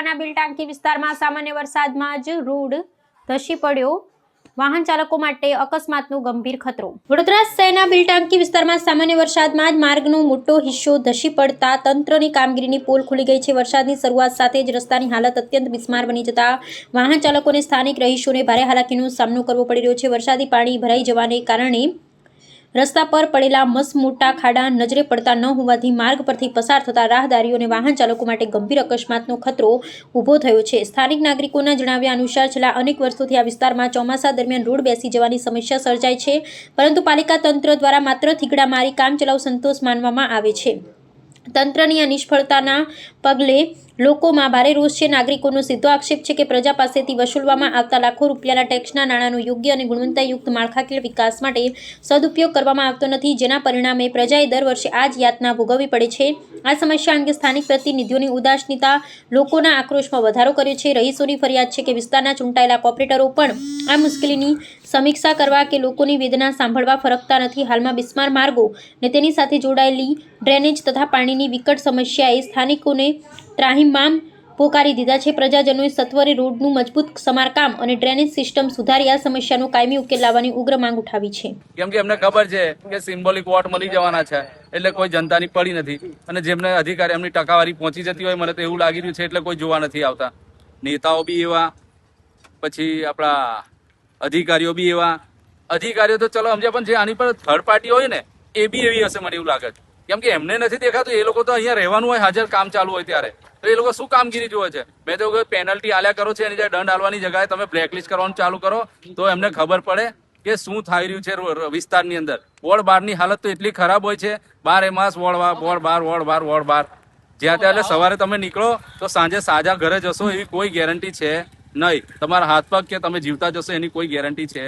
વડોદરાના બિલટાંકી વિસ્તારમાં સામાન્ય વરસાદમાં જ રોડ ધસી પડ્યો, વાહન ચાલકો માટે અકસ્માતનો ગંભીર ખતરો। વડોદરા શહેરના બિલટાંકી વિસ્તારમાં સામાન્ય વરસાદમાં જ માર્ગનો મોટો હિસ્સો ધસી પડતા તંત્રની કામગીરીની પોલ ખુલી ગઈ છે। વરસાદની શરૂઆત સાથે જ રસ્તાની હાલત અત્યંત બિસ્માર બની જતા વાહન ચાલકોને સ્થાનિક રહીશોને ભારે હાલાકીનો સામનો કરવો પડી રહ્યો છે। વરસાદી પાણી ભરાઈ જવાને કારણે રસ્તા પર પડેલા મસમોટા ખાડા નજરે પડતા ન હોવાથી માર્ગ પરથી પસાર થતા રાહદારીઓ અને વાહન ચાલકો માટે ગંભીર અકસ્માતનો ખતરો ઊભો થયો છે। સ્થાનિક નાગરિકોના જણાવ્યા અનુસાર છેલ્લા અનેક વર્ષોથી આ વિસ્તારમાં ચોમાસા દરમિયાન રોડ બેસી જવાની સમસ્યા સર્જાય છે, પરંતુ પાલિકા તંત્ર દ્વારા માત્ર થીગડા મારી કામચલાઉ સંતોષ માનવામાં આવે છે। તંત્રની આ નિષ્ફળતાના પગલે લોકોમાં ભારે રોષ છે। નાગરિકોનો સીધો આક્ષેપ છે કે પ્રજા પાસેથી વસૂલવામાં આવતા લાખો રૂપિયાના ટેક્સના નાણાંનો યોગ્ય અને ગુણવત્તાયુક્ત માળખાકીય વિકાસ માટે સદુપયોગ કરવામાં આવતો નથી, જેના પરિણામે પ્રજાએ દર વર્ષે આ જ યાતના ભોગવવી પડે છે। આ સમસ્યા અંગે સ્થાનિક પ્રતિનિધિઓની ઉદાસીનતા લોકોના આક્રોશમાં વધારો કર્યો છે। રહીશોની ફરિયાદ છે કે વિસ્તારના ચૂંટાયેલા કોર્પોરેટરો પણ આ મુશ્કેલીની સમીક્ષા કરવા કે લોકોની વેદના સાંભળવા ફરકતા નથી। હાલમાં બિસ્માર માર્ગો અને તેની સાથે જોડાયેલી ડ્રેનેજ તથા પાણીની વિકટ સમસ્યાએ સ્થાનિકોને ત્રાહિમામ પોકારી દીધા છે। પ્રજાજનોએ સત્વરે રોડનું મજબૂત સમારકામ અને ડ્રેનેજ સિસ્ટમ સુધારી આ સમસ્યાનો કાયમી ઉકેલ લાવવાની ઉગ્ર માંગ ઉઠાવી છે। કેમ કે એમને ખબર છે કે સિમ્બોલિક વોટ મળી જવાના છે, એટલે કોઈ જનતાની પડી નથી અને જેમને અધિકારી એમની ટકાવારી પહોંચી જતી હોય, મને તો એવું લાગી રહ્યું છે, એટલે કોઈ જોવા નથી આવતા। નેતાઓ બી એવા, પછી આપણા અધિકારીઓ બી એવા। અધિકારીઓ તો ચલો સમજ્યા, પણ જે આની પર થર્ડ પાર્ટી હોય ને એ બી એવી હશે, મને એવું લાગે છે। કેમ કે એમને નથી દેખાતું, એ લોકો તો અહીંયા રહેવાનું હોય, હાજર કામ ચાલુ હોય ત્યારે, તો એ લોકો શું કામગીરી જોવે છે? મેં તો પેનલ્ટી આલ્યા કરો છે, એની જગ્યાએ દંડ આલવાની જગ્યાએ તમે બ્લેકલિસ્ટ કરવાનું ચાલુ કરો, તો એમને ખબર પડે કે શું થઈ રહ્યું છે વિસ્તારની અંદર। વોર્ડ 12 ની હાલત તો એટલી ખરાબ હોય છે, 12 માસ વોર્ડ 12 જ્યાં ત્યાં, એટલે સવારે તમે નીકળો તો સાંજે સાજા ઘરે જશો એવી કોઈ ગેરંટી છે નહીં। તમારા હાથ પગ કે તમે જીવતા જશો એની કોઈ ગેરંટી છે